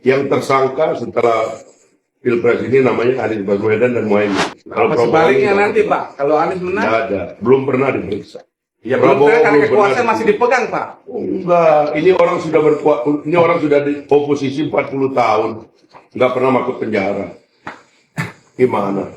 Yang tersangka setelah Pilpres ini namanya Anies Baswedan dan Muhaimin. Kalau sebaliknya nanti Pak, kalau Anies menang? Tidak ada, belum pernah diperiksa. Ya belum pernah, karena kekuasaan masih dipegang Pak. Enggak, ini orang sudah ini orang sudah di oposisi 40 tahun, nggak pernah masuk penjara. Gimana?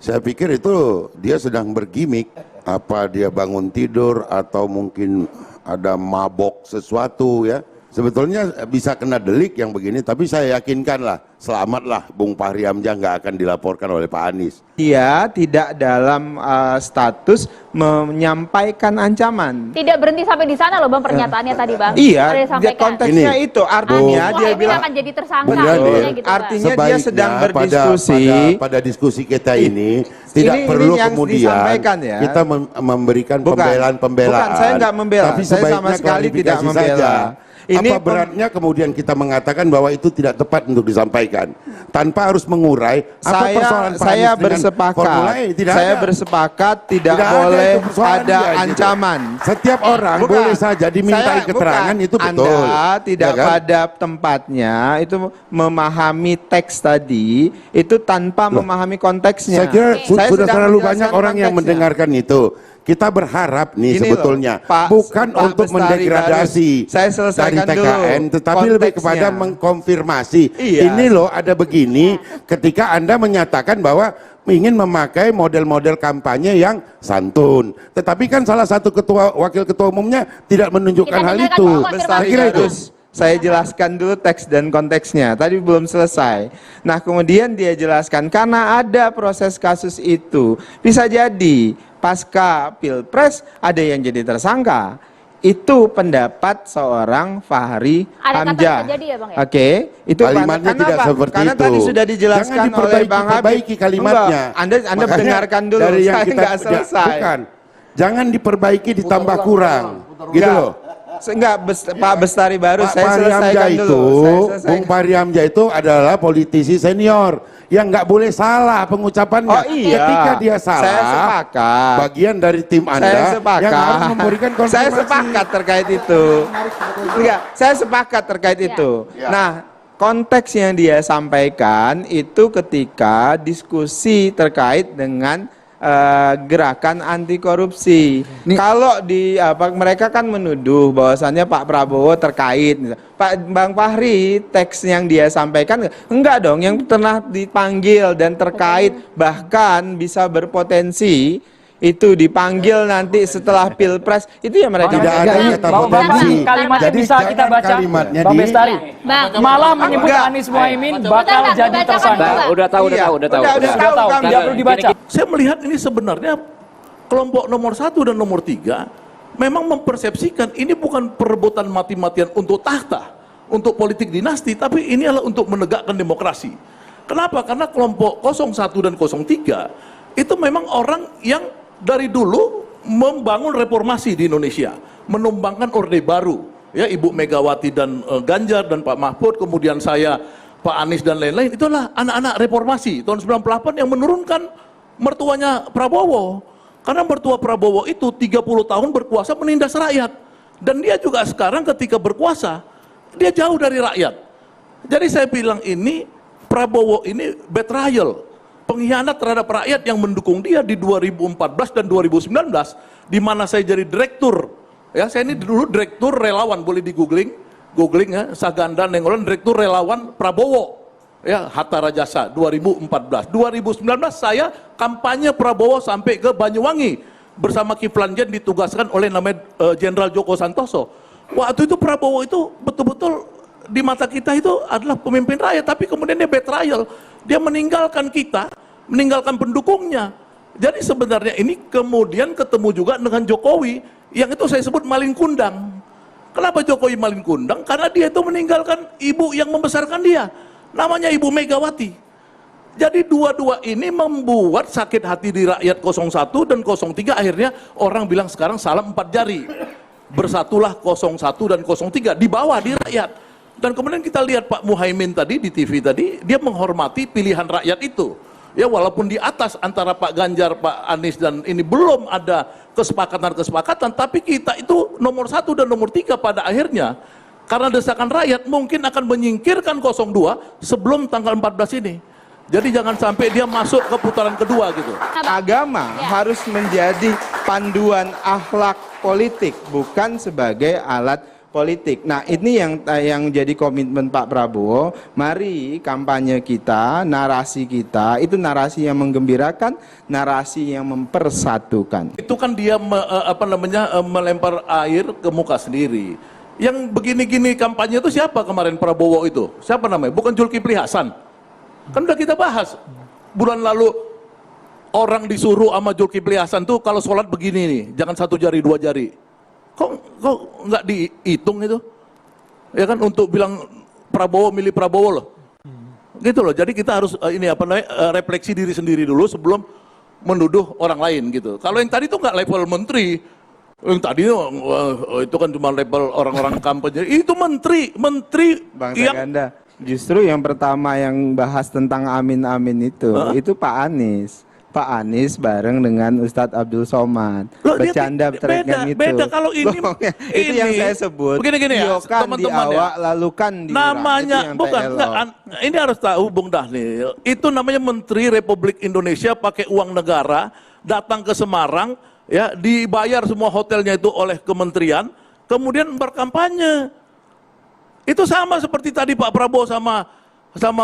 Saya pikir itu dia sedang bergimik, apa dia bangun tidur atau mungkin ada mabok sesuatu ya. Sebetulnya bisa kena delik yang begini, tapi saya yakinkanlah, selamatlah Bung Fahri Hamzah nggak akan dilaporkan oleh Pak Anies. Dia tidak dalam status menyampaikan ancaman. Tidak berhenti sampai di sana loh Bang pernyataannya tadi Bang. Iya, Ada disampaikan. konteksnya Ini, itu artinya Anies dia Muhaimin bilang akan jadi tersangka. Benar, gitu, Bang. artinya dia sebaiknya sedang berdiskusi. pada diskusi kita ini tidak Ini perlu yang kemudian disampaikan ya. kita memberikan pembelaan-pembelaan. Bukan, saya nggak membela. Tapi Saya sama sebaiknya sekali tidak klarifikasi membela. saja. Ini apa beratnya kemudian kita mengatakan bahwa itu tidak tepat untuk disampaikan tanpa harus mengurai apa persoalan Pak saya Anies dengan Formula E? Tidak saya ada. bersepakat tidak Tidak boleh itu persoalan ada dia, gitu. ancaman. Setiap orang Bukan. boleh saja dimintai keterangan, itu betul. Anda tidak Ya kan? pada tempatnya itu memahami teks tadi itu tanpa memahami konteksnya. Saya kira sudah sedang terlalu menjelaskan banyak orang yang konteksnya. mendengarkan itu. Kita berharap nih Gini sebetulnya loh, Pak bukan untuk Bestari mendegradasi Barus. Saya selesaikan dari TKN, dulu tetapi lebih konteksnya. kepada mengkonfirmasi. Iya. Ini loh ada begini ketika Anda menyatakan bahwa ingin memakai model-model kampanye yang santun. Tetapi kan salah satu wakil ketua umumnya tidak menunjukkan Kita hal dengarkan itu. dulu Saya Bestari kira itu. Barus, saya jelaskan dulu teks dan konteksnya. Tadi belum selesai. Nah, kemudian dia jelaskan karena ada proses kasus itu, bisa jadi pasca Pilpres ada yang jadi tersangka. Itu pendapat seorang Fahri Ada kata Hamzah. bisa jadi ya, Bang, ya? Oke, itu Kalimatnya karena tidak apa? seperti Karena itu. tadi sudah dijelaskan Jangan oleh diperbaiki, Bang Habib. perbaiki kalimatnya. Enggak, Anda Makanya dengarkan dulu. dari yang Saya kita nggak selesai. bukan. Jangan diperbaiki ditambah kurang. Gitu Enggak. loh. Enggak, Pak Bestari Barus, Pak saya Fahri Hamzah selesaikan itu, dulu. Saya selesaikan. Bung Fahri Hamzah itu adalah politisi senior yang nggak boleh salah pengucapannya. Oh iya. Ketika dia salah, Saya sepakat. bagian dari tim Anda Saya sepakat. yang harus memberikan konfirmasi. Saya sepakat terkait itu. Enggak, saya sepakat terkait itu. Nah, konteks yang dia sampaikan itu ketika diskusi terkait dengan gerakan anti korupsi. Kalau di mereka kan menuduh bahwasannya Pak Prabowo terkait. Bang Fahri teks yang dia sampaikan enggak dong, yang pernah dipanggil dan terkait bahkan bisa berpotensi itu dipanggil nanti setelah Pilpres itu ya mereka Tidak ada kata potensi. Kalimatnya Jadi bisa kita jangan baca, kalimatnya Bang Bestari. Bang. Malah menyebut Enggak. Anies Muhaimin Bentar, bakal Bang, jadi dibacakan tersangka. dulu. Udah tahu. Udah Tahu, kami. tidak perlu dibaca. Saya melihat ini sebenarnya kelompok nomor 1 dan nomor 3 memang mempersepsikan ini bukan perebutan mati-matian untuk tahta, untuk politik dinasti, tapi ini adalah untuk menegakkan demokrasi. Kenapa? Karena kelompok 01 dan 03 itu memang orang yang dari dulu membangun reformasi di Indonesia, menumbangkan orde baru. Ya, Ibu Megawati dan Ganjar dan Pak Mahfud, kemudian saya, Pak Anies dan lain-lain, itulah anak-anak reformasi tahun 98 yang menurunkan mertuanya Prabowo. Karena mertua Prabowo itu 30 tahun berkuasa menindas rakyat. Dan dia juga sekarang ketika berkuasa, dia jauh dari rakyat. Jadi saya bilang ini, Prabowo ini betrayal, pengkhianat terhadap rakyat yang mendukung dia di 2014 dan 2019, di mana saya jadi direktur. Ya, saya ini dulu direktur relawan, boleh di googling ya, Saganda Nenggolan, direktur relawan Prabowo. Ya, Hatta Rajasa 2014. 2019 saya kampanye Prabowo sampai ke Banyuwangi bersama Kiflan Zen ditugaskan oleh namanya Jenderal Joko Santoso. Waktu itu Prabowo itu betul-betul di mata kita itu adalah pemimpin rakyat, tapi kemudian dia betrayal. Dia meninggalkan kita, meninggalkan pendukungnya. Jadi sebenarnya ini kemudian ketemu juga dengan Jokowi, yang itu saya sebut maling kundang. Kenapa Jokowi maling kundang? Karena dia itu meninggalkan ibu yang membesarkan dia, namanya Ibu Megawati. Jadi dua-dua ini membuat sakit hati di rakyat 01 dan 03, akhirnya orang bilang sekarang salam 4 jari. Bersatulah 01 dan 03, di bawah di rakyat. Dan kemudian kita lihat Pak Muhaimin tadi di TV tadi, dia menghormati pilihan rakyat itu. Ya, walaupun di atas antara Pak Ganjar, Pak Anies dan ini belum ada kesepakatan-kesepakatan, tapi kita itu nomor 1 dan nomor 3 pada akhirnya. karena desakan rakyat mungkin akan menyingkirkan 02 sebelum tanggal 14 ini. Jadi jangan sampai dia masuk ke putaran kedua gitu. Agama harus menjadi panduan akhlak politik, bukan sebagai alat politik. Nah, ini yang jadi komitmen Pak Prabowo. Mari kampanye kita, narasi kita itu narasi yang menggembirakan, narasi yang mempersatukan. Itu kan dia melempar air ke muka sendiri. Yang begini-gini kampanye itu siapa kemarin Prabowo itu? Siapa namanya? Bukan Zulkifli Hasan. Kan udah kita bahas. Bulan lalu orang disuruh sama Zulkifli Hasan tuh kalau sholat begini nih, jangan 1 jari 2 jari. Kok nggak dihitung itu? Ya kan untuk bilang Prabowo milih Prabowo loh. Gitu loh. Jadi kita harus refleksi diri sendiri dulu sebelum menuduh orang lain gitu. Kalau yang tadi tuh nggak level menteri. Yang tadi itu kan cuma level orang-orang kampanye. Itu menteri Bang yang Saganda, justru yang pertama yang bahas tentang amin-amin itu Pak Anies. Pak Anies bareng dengan Ustadz Abdul Somad. Loh, bercanda terkait itu. Beda kalau ini. Itu yang saya sebut. Begini ya, Yokan di teman-teman awak, lalu kan di namanya bukan. Ini harus tahu Bung Dhanil. Itu namanya Menteri Republik Indonesia pakai uang negara datang ke Semarang, ya dibayar semua hotelnya itu oleh kementerian, kemudian berkampanye. Itu sama seperti tadi Pak Prabowo sama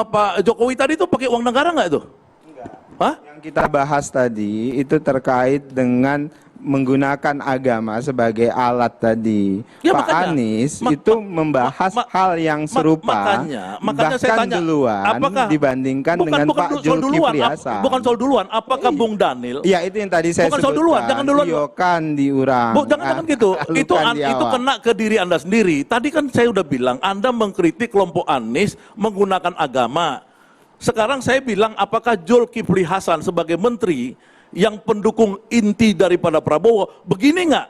Pak Jokowi tadi itu pakai uang negara nggak itu? Hah? Yang kita bahas tadi itu terkait dengan menggunakan agama sebagai alat tadi. Ya, Pak makanya, Anies itu membahas hal yang serupa, makanya saya bahkan tanya, duluan bukan dibandingkan dengan Pak Zulkifli Hasan. Bukan soal duluan, apakah Bung Dhanil? Ya itu yang tadi saya bukan sebutkan. soal duluan, jangan duluan. Yokan diurang. Jangan gitu. Itu kena ke diri Anda sendiri. Tadi kan saya udah bilang, Anda mengkritik kelompok Anies menggunakan agama. Sekarang saya bilang, apakah Zulkifli Hasan sebagai menteri yang pendukung inti daripada Prabowo begini nggak?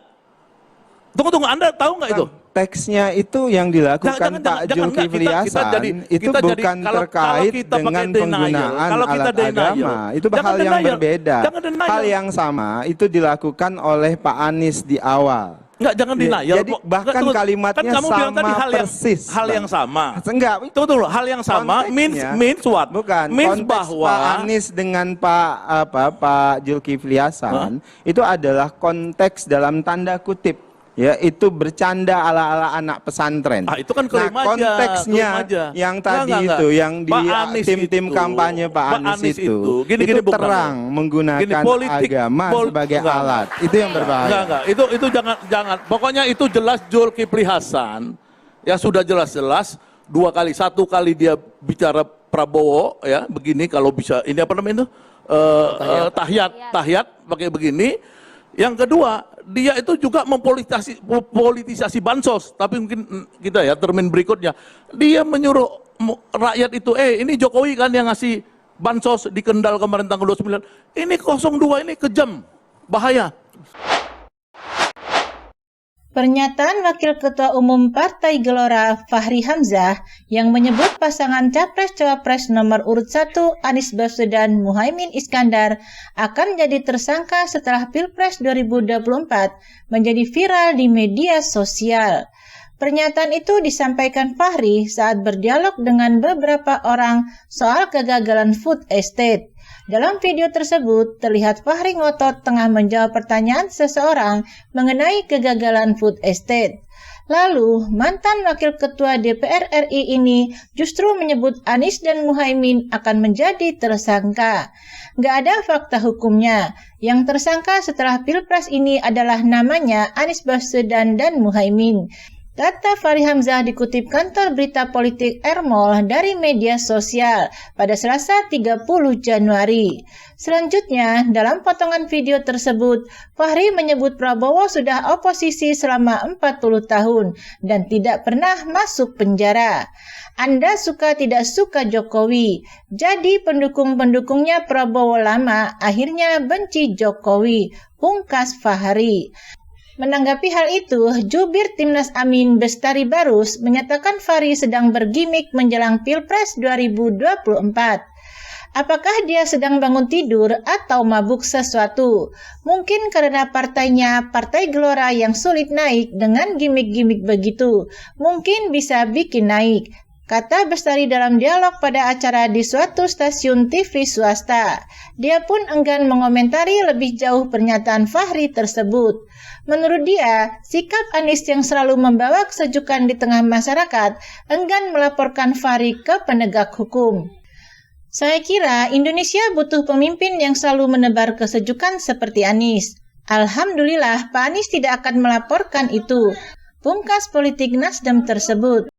Tunggu, Anda tahu nggak itu? Teksnya itu yang dilakukan Pak Zulkifli Hasan itu bukan terkait dengan penggunaan alat agama. Itu hal yang berbeda. Hal yang sama itu dilakukan oleh Pak Anies di awal. Enggak, jangan denial. Jadi bahkan kalimatnya kan kamu bilang tadi persis. hal yang sama. Enggak. Tunggu, hal yang sama means what? Bukan. Means Konteks bahwa Pak Anies dengan Pak Zulkifli Hasan itu adalah konteks dalam tanda kutip. Ya, itu bercanda ala-ala anak pesantren. Itu kan klaim aja. Konteksnya yang tadi itu, yang di tim-tim kampanye Pak Anies itu, itu terang menggunakan agama sebagai alat. Itu yang berbahaya. Enggak. Itu jangan. Pokoknya itu jelas Zulkifli Hasan. Ya sudah jelas-jelas 2 kali. 1 kali dia bicara Prabowo, ya begini kalau bisa. Ini apa namanya itu? Tahiyat pakai begini. Yang kedua, dia itu juga mempolitisasi bansos, tapi mungkin kita ya termin berikutnya, dia menyuruh rakyat itu, ini Jokowi kan yang ngasih bansos di Kendal kemarin tanggal 29, ini 02 ini kejam, bahaya. Pernyataan Wakil Ketua Umum Partai Gelora Fahri Hamzah yang menyebut pasangan Capres-Cawapres nomor urut 1 Anies Baswedan Muhaimin Iskandar akan jadi tersangka setelah Pilpres 2024 menjadi viral di media sosial. Pernyataan itu disampaikan Fahri saat berdialog dengan beberapa orang soal kegagalan food estate. Dalam video tersebut, terlihat Fahri ngotot tengah menjawab pertanyaan seseorang mengenai kegagalan food estate. Lalu, mantan Wakil Ketua DPR RI ini justru menyebut Anies dan Muhaimin akan menjadi tersangka. Nggak ada fakta hukumnya. Yang tersangka setelah Pilpres ini adalah namanya Anies Baswedan dan Muhaimin. Kata Fahri Hamzah dikutip kantor berita politik Ermol dari media sosial pada Selasa 30 Januari. Selanjutnya, dalam potongan video tersebut, Fahri menyebut Prabowo sudah oposisi selama 40 tahun dan tidak pernah masuk penjara. Anda suka tidak suka Jokowi, jadi pendukung-pendukungnya Prabowo lama akhirnya benci Jokowi, pungkas Fahri. Menanggapi hal itu, jubir Timnas Amin Bestari Barus menyatakan Fahri sedang bergimik menjelang Pilpres 2024. Apakah dia sedang bangun tidur atau mabuk sesuatu? Mungkin karena partainya Partai Gelora yang sulit naik dengan gimmick-gimmick begitu. Mungkin bisa bikin naik, kata Bestari dalam dialog pada acara di suatu stasiun TV swasta. Dia pun enggan mengomentari lebih jauh pernyataan Fahri tersebut. Menurut dia, sikap Anies yang selalu membawa kesejukan di tengah masyarakat enggan melaporkan Fahri ke penegak hukum. Saya kira Indonesia butuh pemimpin yang selalu menebar kesejukan seperti Anies. Alhamdulillah Pak Anies tidak akan melaporkan itu, pungkas politik Nasdem tersebut.